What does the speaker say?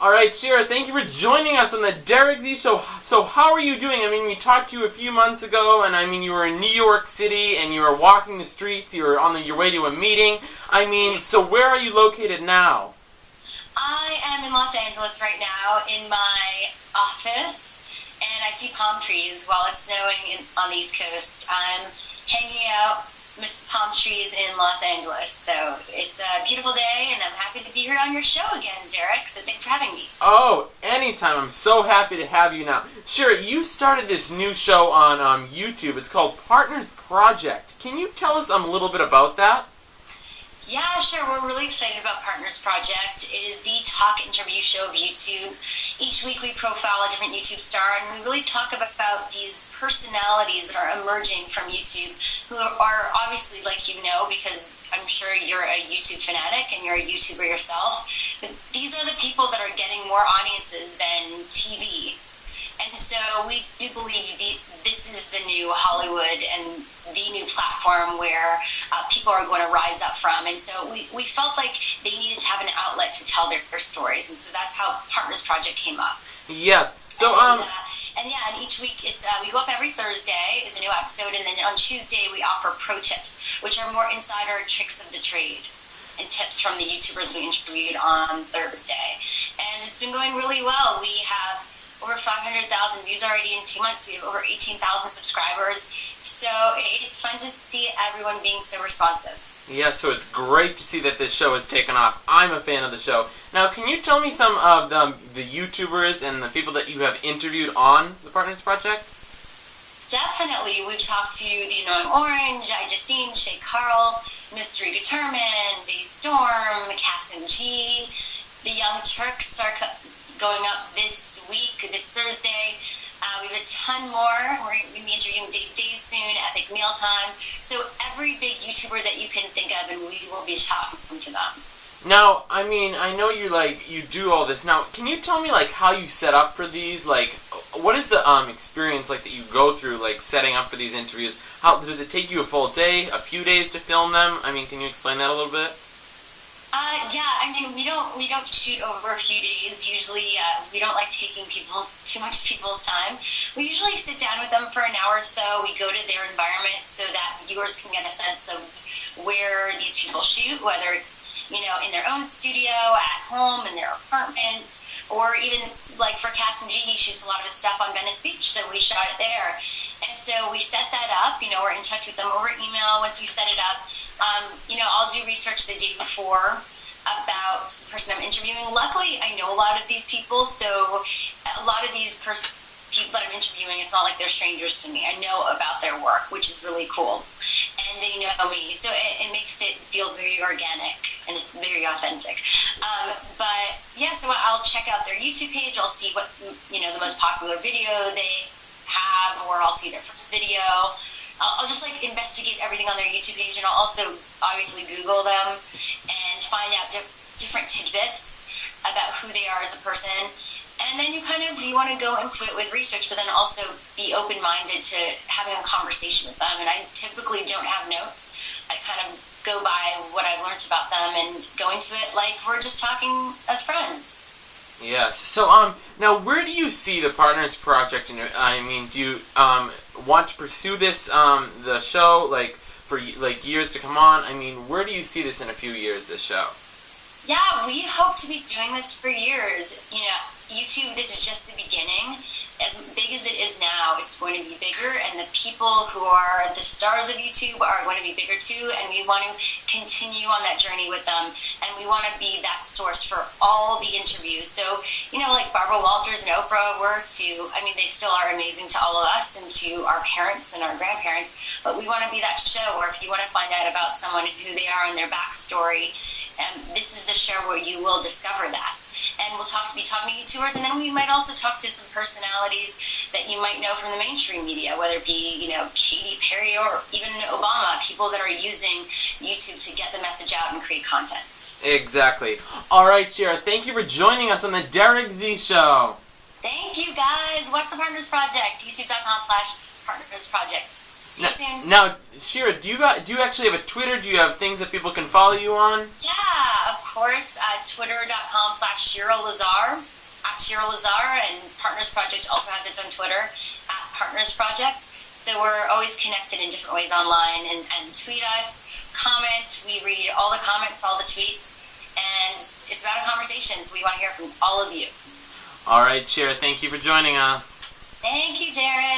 All right, Shira, thank you for joining us on the Derek Z Show. So how are you doing? I mean, we talked to you a few months ago, and I mean, you were in New York City, and you were walking the streets, you were on your way to a meeting. I mean, so where are you located now? I am in Los Angeles right now in my office, and I see palm trees while it's snowing on the East Coast. I'm hanging out with palm trees in Los Angeles. So it's a beautiful day, and I'm happy to be here on your show again, Derek. So thanks for having me. Oh, anytime. I'm so happy to have you now. Shira, you started this new show on YouTube. It's called Partners Project. Can you tell us a little bit about that? Yeah, sure. We're really excited about Partners Project. It is the talk interview show of YouTube. Each week we profile a different YouTube star, and we really talk about these personalities that are emerging from YouTube, who are obviously, like you know, because I'm sure you're a YouTube fanatic and you're a YouTuber yourself, but these are the people that are getting more audiences than TV. And so we do believe this is the new Hollywood and the new platform where people are going to rise up from. And so we felt like they needed to have an outlet to tell their stories. And so that's how Partners Project came up. Yes. So, and each week we go up every Thursday is a new episode. And then on Tuesday we offer pro tips, which are more insider tricks of the trade and tips from the YouTubers we interviewed on Thursday. And it's been going really well. We have over 500,000 views already in 2 months. We have over 18,000 subscribers. So it's fun to see everyone being so responsive. Yeah, so it's great to see that this show has taken off. I'm a fan of the show. Now, can you tell me some of the YouTubers and the people that you have interviewed on the Partners Project? Definitely. We've talked to The Annoying Orange, Justine, Shay Carl, Mystery Determined, Day Storm, Cass and G. The Young Turks are going up this Thursday. We have a ton more. We're going to be interviewing Dave Days soon, Epic Mealtime. So every big YouTuber that you can think of, and we will be talking to them. Now, I mean, I know you do all this. Now, can you tell me how you set up for these? What is the experience that you go through setting up for these interviews? How does it take you a full day, a few days to film them? I mean, can you explain that a little bit? Yeah, I mean, we don't shoot over a few days. Usually, we don't like taking too much people's time. We usually sit down with them for an hour or so. We go to their environment so that viewers can get a sense of where these people shoot, whether it's, in their own studio, at home, in their apartment, or even for Cass and G, he shoots a lot of his stuff on Venice Beach, so we shot it there. And so we set that up. We're in touch with them over email once we set it up. I'll do research the day before about the person I'm interviewing. Luckily, I know a lot of these people, so a lot of these people that I'm interviewing, it's not like they're strangers to me. I know about their work, which is really cool. And they know me, so it makes it feel very organic, and it's very authentic. So I'll check out their YouTube page. I'll see what, the most popular video they have, or I'll see their first video. I'll just investigate everything on their YouTube page, and I'll also obviously Google them and find out different tidbits about who they are as a person. And then you want to go into it with research, but then also be open-minded to having a conversation with them. And I typically don't have notes. I kind of go by what I've learned about them and go into it like we're just talking as friends. Yes. So, now where do you see the Partners Project? I mean, do you want to pursue this the show for years to come on? I mean, where do you see this in a few years? This show? Yeah, we hope to be doing this for years. YouTube, this is just the beginning. As big as it is now, it's going to be bigger, and the people who are the stars of YouTube are going to be bigger too, and we want to continue on that journey with them, and we want to be that source for all the interviews. So, Barbara Walters and Oprah were to, they still are amazing to all of us and to our parents and our grandparents, but we want to be that show where if you want to find out about someone, who they are and their backstory, this is the show where you will discover that. And we'll be talking to YouTubers, and then we might also talk to some personalities that you might know from the mainstream media, whether it be, Katy Perry or even Obama, people that are using YouTube to get the message out and create content. Exactly. All right, Shira, thank you for joining us on the Derek Z Show. Thank you, guys. What's the Partners Project? YouTube.com/Partners Project. See you soon. Now, Shira, do you actually have a Twitter? Do you have things that people can follow you on? Yeah, of course. Twitter.com/Shira Lazar, at Shira Lazar, and Partners Project also has its own Twitter, at Partners Project. So we're always connected in different ways online, and tweet us, comment. We read all the comments, all the tweets, and it's about a conversation, so we want to hear from all of you. All right, Shira, thank you for joining us. Thank you, Darren.